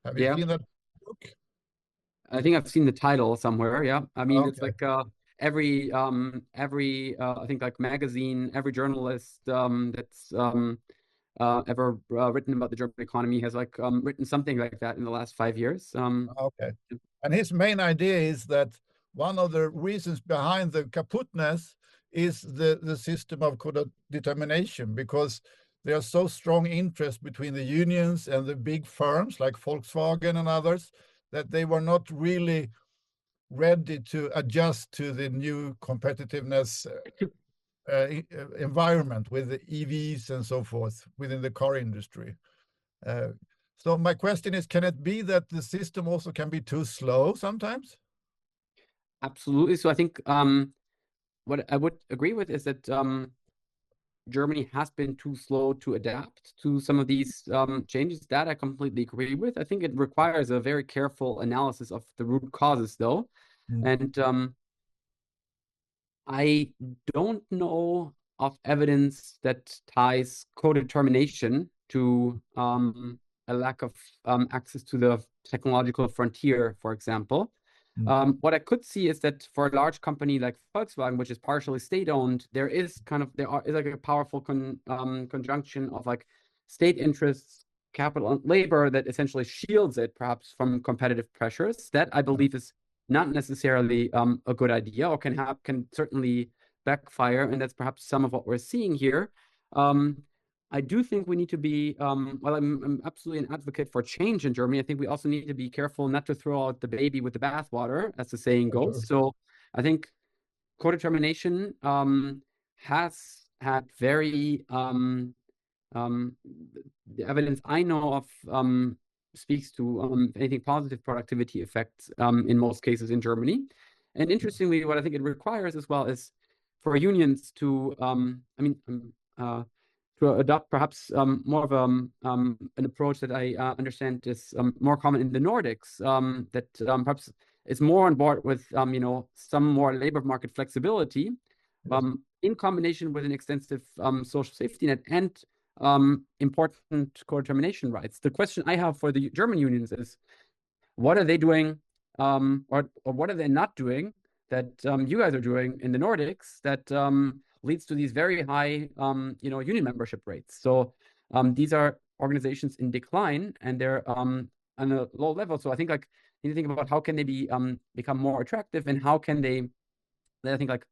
Have you seen that book? I think I've seen the title somewhere. Yeah. I mean, it's Okay. like every I think like magazine, every journalist that's ever written about the German economy has like written something like that in the last 5 years. Okay. And his main idea is that one of the reasons behind the kaputness is the system of codetermination, because there's so strong interest between the unions and the big firms like Volkswagen and others that they were not really ready to adjust to the new competitiveness environment with the EVs and so forth within the car industry. So my question is, can it be that the system also can be too slow sometimes? Absolutely. So I think what I would agree with is that Germany has been too slow to adapt to some of these changes. That I completely agree with. I think it requires a very careful analysis of the root causes, though. And I don't know of evidence that ties codetermination to a lack of access to the technological frontier, for example. What I could see is that for a large company like Volkswagen, which is partially state-owned, there is like a powerful conjunction of like state interests, capital, and labor that essentially shields it perhaps from competitive pressures. That I believe is not necessarily a good idea, or can certainly backfire, and that's perhaps some of what we're seeing here. I do think we need to be, well, I'm absolutely an advocate for change in Germany. I think we also need to be careful not to throw out the baby with the bathwater, as the saying goes. Sure. So I think codetermination has had very, the evidence I know of speaks to anything positive productivity effects in most cases in Germany. And interestingly, what I think it requires as well is for unions to, to adopt perhaps more of an approach that I understand is more common in the Nordics, that perhaps is more on board with some more labor market flexibility, in combination with an extensive social safety net and important codetermination rights. The question I have for the German unions is, what are they doing, or what are they not doing that you guys are doing in the Nordics that leads to these very high, union membership rates? So these are organizations in decline, and they're on a low level. So I think like you need to think about how can they become more attractive, and how can they, I think like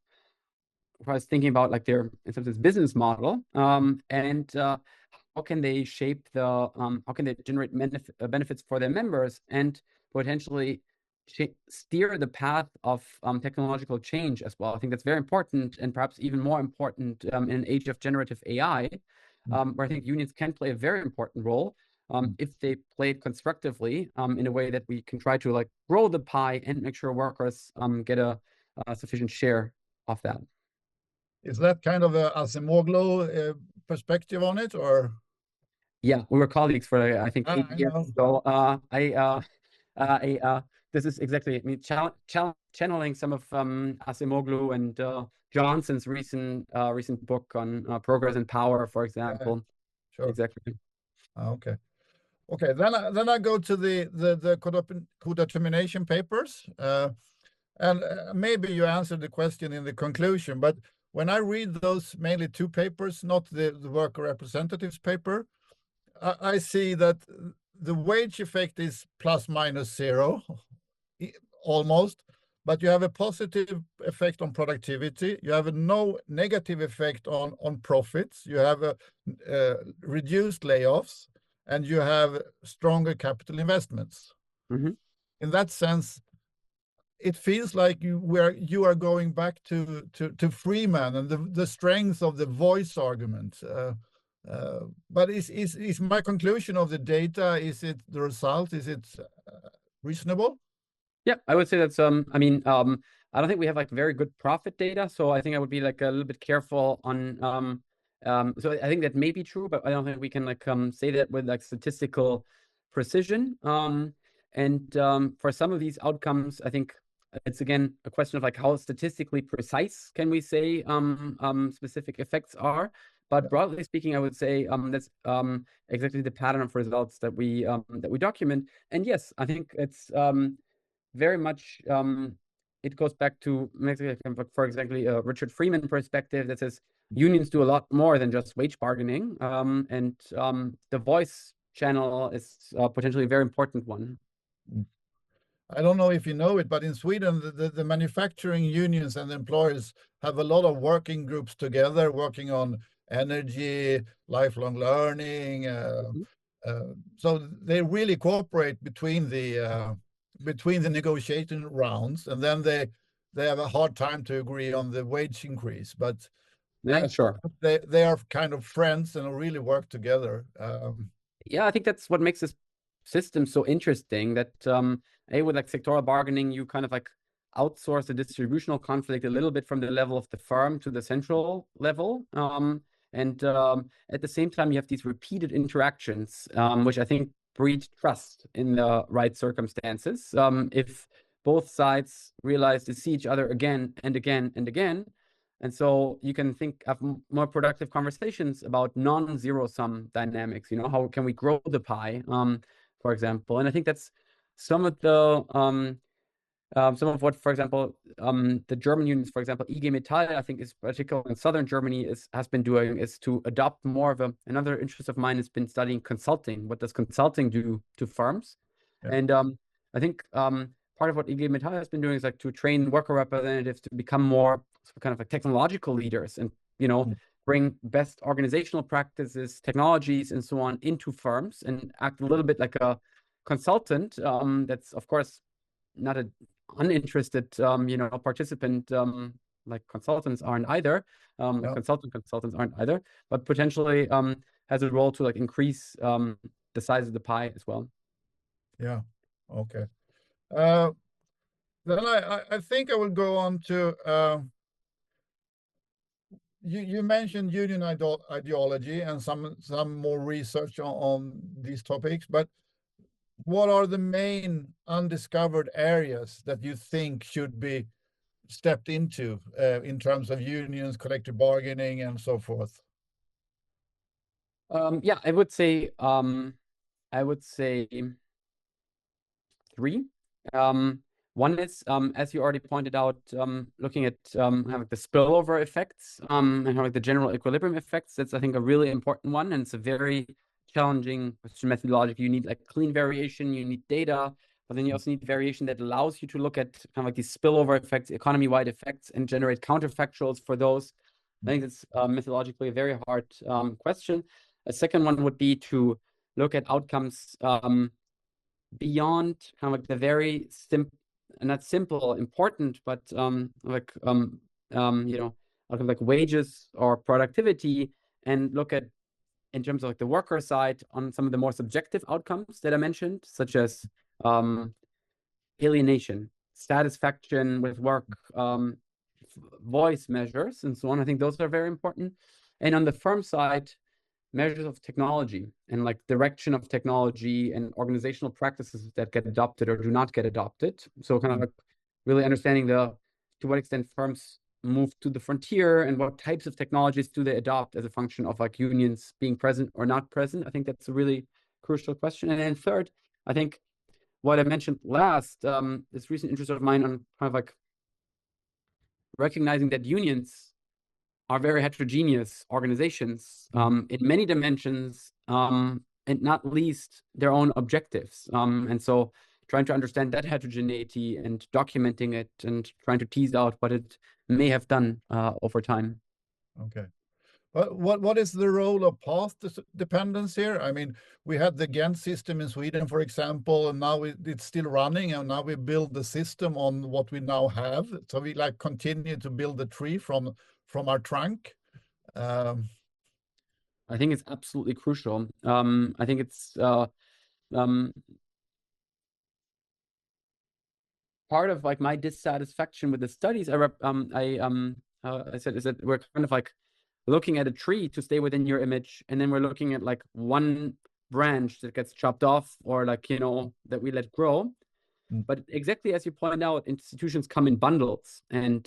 if I was thinking about like their in some sense business model, and how can they shape the how can they generate benefits for their members and potentially steer the path of technological change as well. I think that's very important, and perhaps even more important in an age of generative AI, where I think unions can play a very important role if they play it constructively in a way that we can try to like grow the pie and make sure workers get a sufficient share of that. Is that kind of a Acemoglu perspective on it, or? Yeah, we were colleagues for I think 8 years. So this is exactly, I mean, channeling some of Acemoglu and Johnson's recent book on progress and power, for example. Sure. Exactly. Okay. Okay. Then I go to the codetermination papers, and maybe you answered the question in the conclusion, but when I read those mainly two papers, not the worker representatives paper, I see that the wage effect is plus minus zero, almost, but you have a positive effect on productivity. You have no negative effect on profits. You have reduced layoffs, and you have stronger capital investments. In that sense, it feels like you are going back to Freeman and the strength of the voice argument. But is my conclusion of the data, is it the result? Is it reasonable? Yeah, I would say that's I mean, I don't think we have like very good profit data, so I think I would be like a little bit careful on so I think that may be true, but I don't think we can like say that with like statistical precision. And for some of these outcomes, I think it's again a question of like how statistically precise can we say specific effects are. But broadly speaking, I would say that's exactly the pattern of results that we document. And yes, I think it's very much it goes back to, for example, Richard Freeman perspective that says unions do a lot more than just wage bargaining, and the voice channel is potentially a very important one. I don't know if you know it, but in Sweden, the manufacturing unions and employers have a lot of working groups together working on energy, lifelong learning. So they really cooperate between the negotiation rounds, and then they have a hard time to agree on the wage increase. But yeah, sure, they are kind of friends and really work together. Yeah, I think that's what makes this system so interesting, that with like sectoral bargaining, you kind of like outsource the distributional conflict a little bit from the level of the firm to the central level. And at the same time, you have these repeated interactions, which I think breed trust in the right circumstances. If both sides realize to see each other again and again and again, and so you can think of more productive conversations about non-zero-sum dynamics. How can we grow the pie, for example? And I think that's some of what, for example, the German unions, for example, IG Metall, I think is particularly in southern Germany, has been doing, is to adopt more of another interest of mine has been studying consulting. What does consulting do to firms? Yeah. And I think part of what IG Metall has been doing is like to train worker representatives to become more kind of like technological leaders, and bring best organizational practices, technologies, and so on into firms, and act a little bit like a consultant. That's of course not an uninterested participant, like consultants aren't either. Consultants aren't either, but potentially has a role to like increase the size of the pie as well. Yeah. Okay. Then I think I will go on to you mentioned union ideology and some more research on these topics, but what are the main undiscovered areas that you think should be stepped into in terms of unions, collective bargaining, and so forth? Yeah, I would say three. One is, as you already pointed out, looking at the spillover effects and how the general equilibrium effects. That's, I think, a really important one, and it's a very challenging methodology. You need like clean variation, you need data, but then you also need variation that allows you to look at kind of like these spillover effects, economy-wide effects, and generate counterfactuals for those. I think it's methodologically a very hard question. A second one would be to look at outcomes beyond kind of like the very important, but outcomes like wages or productivity, and look at, in terms of like the worker side, on some of the more subjective outcomes that I mentioned, such as alienation, satisfaction with work, voice measures, and so on. I think those are very important. And on the firm side, measures of technology and like direction of technology and organizational practices that get adopted or do not get adopted. So kind of like really understanding to what extent firms move to the frontier and what types of technologies do they adopt as a function of like unions being present or not present. I think that's a really crucial question. And then third, I think what I mentioned last, this recent interest of mine on kind of like recognizing that unions are very heterogeneous organizations in many dimensions, and not least their own objectives. And so trying to understand that heterogeneity and documenting it and trying to tease out what it may have done over time. Okay. What is the role of path dependence here? I mean, we had the Ghent system in Sweden, for example, and now it's still running, and now we build the system on what we now have. So we like continue to build the tree from our trunk. I think it's absolutely crucial. I think it's part of like my dissatisfaction with the studies I said is that we're kind of like looking at a tree to stay within your image, and then we're looking at like one branch that gets chopped off or like that we let grow. But exactly as you point out, institutions come in bundles, and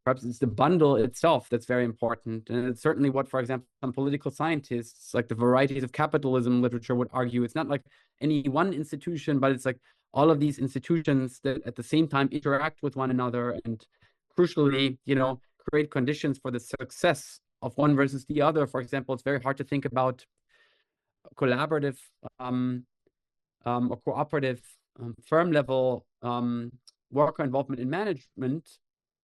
perhaps it's the bundle itself that's very important. And it's certainly what, for example, some political scientists, like the varieties of capitalism literature, would argue. It's not like any one institution, but it's like all of these institutions that at the same time interact with one another and crucially, create conditions for the success of one versus the other. For example, it's very hard to think about collaborative or cooperative firm level worker involvement in management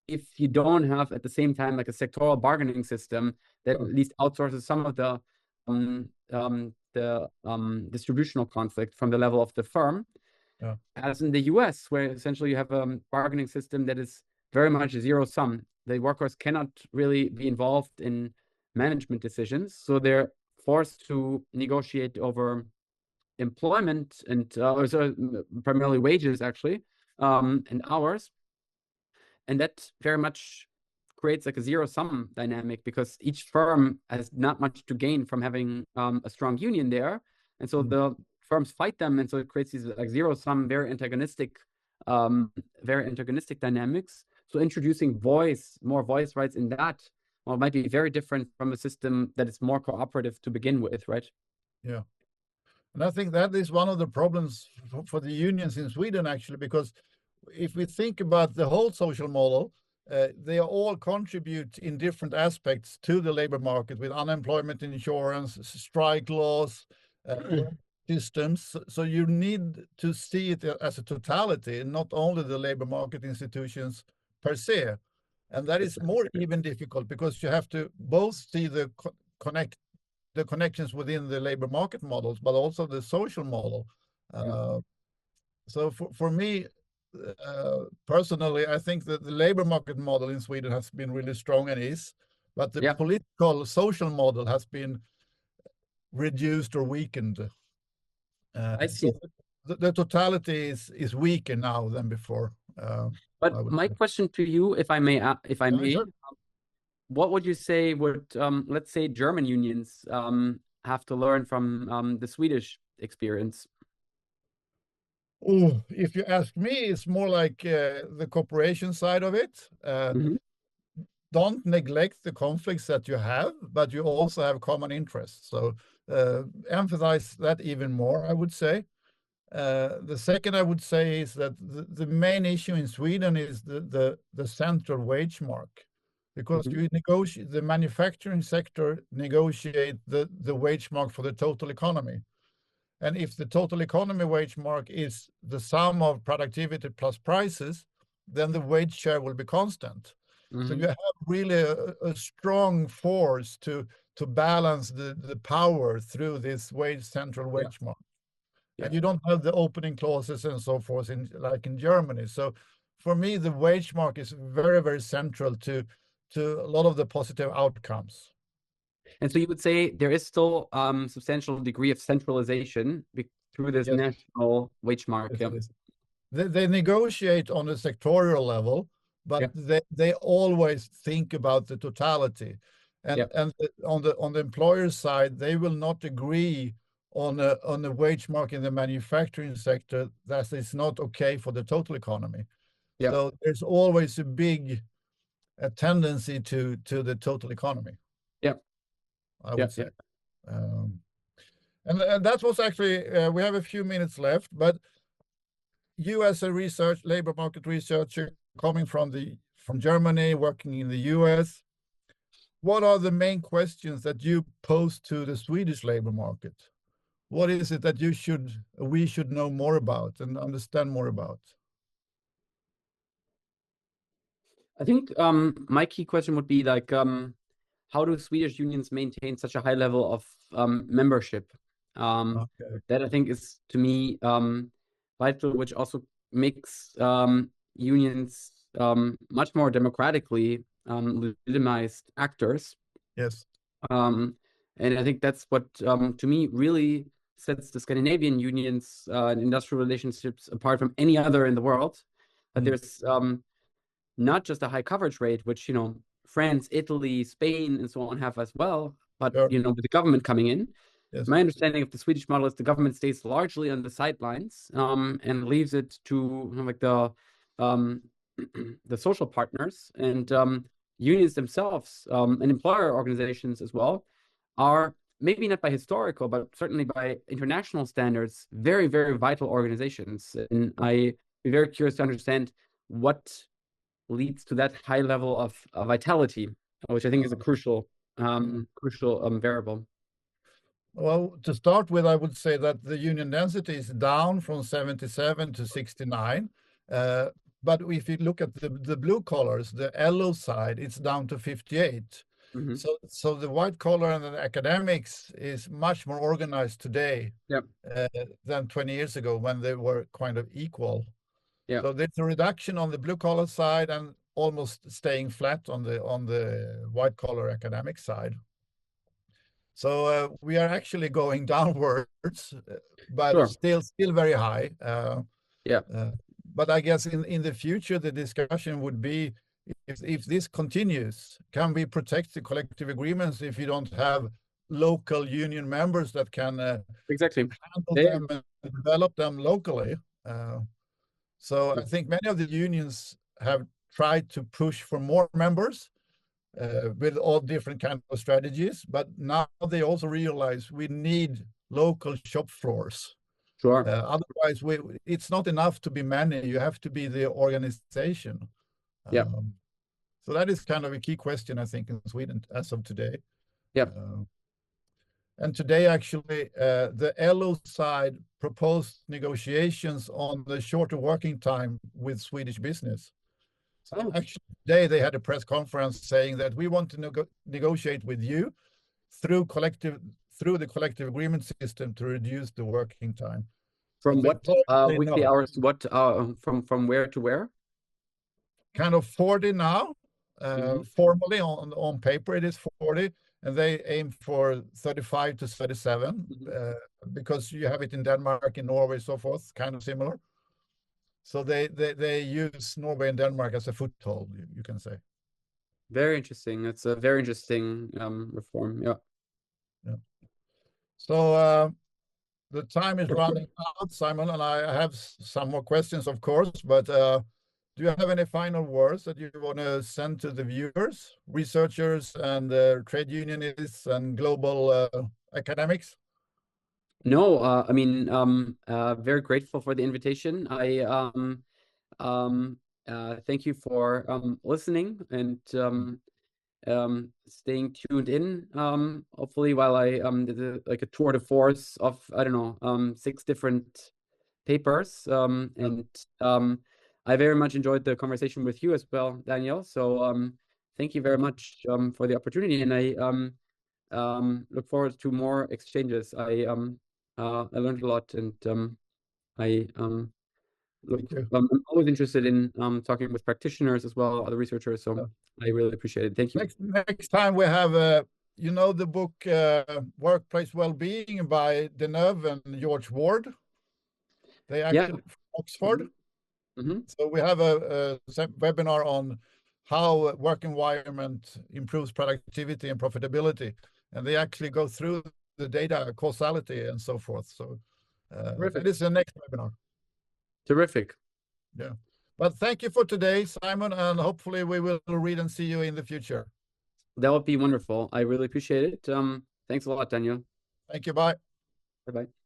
if you don't have at the same time like a sectoral bargaining system that at least outsources some of the distributional conflict from the level of the firm. As in the US, where essentially you have a bargaining system that is very much zero sum. The workers cannot really be involved in management decisions, so they're forced to negotiate over employment and primarily wages, actually, and hours. And that very much creates like a zero-sum dynamic because each firm has not much to gain from having a strong union there. And so the firms fight them, and so it creates these like zero-sum, very antagonistic dynamics. So introducing more voice rights in that, well, might be very different from a system that is more cooperative to begin with, right? Yeah. And I think that is one of the problems for the unions in Sweden, actually, because if we think about the whole social model, they all contribute in different aspects to the labor market with unemployment insurance, strike laws, systems. So you need to see it as a totality, not only the labor market institutions per se. And that is more even difficult because you have to both see the connections within the labor market models, but also the social model. So for me, personally, I think that the labor market model in Sweden has been really strong and is, but the political social model has been reduced or weakened. I see. So the totality is weaker now than before. But my question to you, if I may, Sure. what would you say would, let's say, German unions have to learn from the Swedish experience? Oh, if you ask me, it's more like the cooperation side of it. Don't neglect the conflicts that you have, but you also have common interests. So emphasize that even more, I would say. The second I would say is that the main issue in Sweden is the central wage mark, because you negotiate, the manufacturing sector negotiate the wage mark for the total economy. And if the total economy wage mark is the sum of productivity plus prices, then the wage share will be constant. So you have really a strong force to balance the power through this central wage mark. And you don't have the opening clauses and so forth like in Germany. So for me, the wage mark is very, very central to a lot of the positive outcomes. And so you would say there is still substantial degree of centralization through this national wage mark. They negotiate on a sectorial level, but they always think about the totality. And on the employer side, they will not agree on a wage mark in the manufacturing sector that is not okay for the total economy. So there's always a big tendency to the total economy. I would say. And that was actually, we have a few minutes left, but you as a labor market researcher coming from Germany, working in the US, what are the main questions that you pose to the Swedish labor market? What is it that we should know more about and understand more about? I think my key question would be like, how do Swedish unions maintain such a high level of membership? That I think is, to me, vital, which also makes unions much more democratically legitimized actors. And I think that's what, to me, really sets the Scandinavian unions and industrial relationships apart from any other in the world. That there's not just a high coverage rate, which, France, Italy, Spain, and so on have as well, but, with the government coming in, Yes. My understanding of the Swedish model is the government stays largely on the sidelines, and leaves it to like the social partners, and unions themselves, and employer organizations as well, are maybe not by historical, but certainly by international standards, very, very vital organizations. And I'd be very curious to understand what leads to that high level of vitality, which I think is a crucial variable. Well, to start with, I would say that the union density is down from 77 to 69. But if you look at the blue collars, the LO side, it's down to 58. Mm-hmm. So the white collar and the academics is much more organized today, yep, than 20 years ago when they were kind of equal. Yeah. So there's a reduction on the blue collar side and almost staying flat on the white collar academic side. So we are actually going downwards, but Sure. still very high. Yeah. But I guess in the future, the discussion would be, if this continues, can we protect the collective agreements if you don't have local union members that can Exactly handle them and develop them locally? So I think many of the unions have tried to push for more members, with all different kinds of strategies, but now they also realize we need local shop floors. Sure. Otherwise, it's not enough to be many. You have to be the organization. Yeah. So that is kind of a key question, I think, in Sweden as of today. Yep. And today, actually, the LO side proposed negotiations on the shorter working time with Swedish business. So actually, today they had a press conference saying that we want to negotiate with you through the collective agreement system to reduce the working time. From what weekly hours? What from where to where? Kind of 40 now. Formally on paper it is 40, and they aim for 35 to 37, because you have it in Denmark, in Norway, so forth, kind of similar. So they use Norway and Denmark as a foothold, you can say. Very interesting. It's a very interesting reform. Yeah. So the time is running out, Simon, and I have some more questions, of course, but do you have any final words that you want to send to the viewers, researchers, and trade unionists and global academics? No, I mean, very grateful for the invitation. Thank you for listening and staying tuned in. Hopefully, while I did like a tour de force of, I don't know, 6 different papers, and I very much enjoyed the conversation with you as well, Daniel. So thank you very much for the opportunity, and I look forward to more exchanges. I learned a lot, and I'm always interested in talking with practitioners as well, other researchers. So I really appreciate it. Thank you. Next time we have, the book Workplace Wellbeing by Deneuve and George Ward. They actually from Oxford. So we have a webinar on how work environment improves productivity and profitability, and they actually go through the data causality and so forth. So it is the next webinar. Terrific. Yeah. But thank you for today, Simon, and hopefully we will read and see you in the future. That would be wonderful. I really appreciate it. Thanks a lot, Daniel. Thank you. Bye. Bye-bye.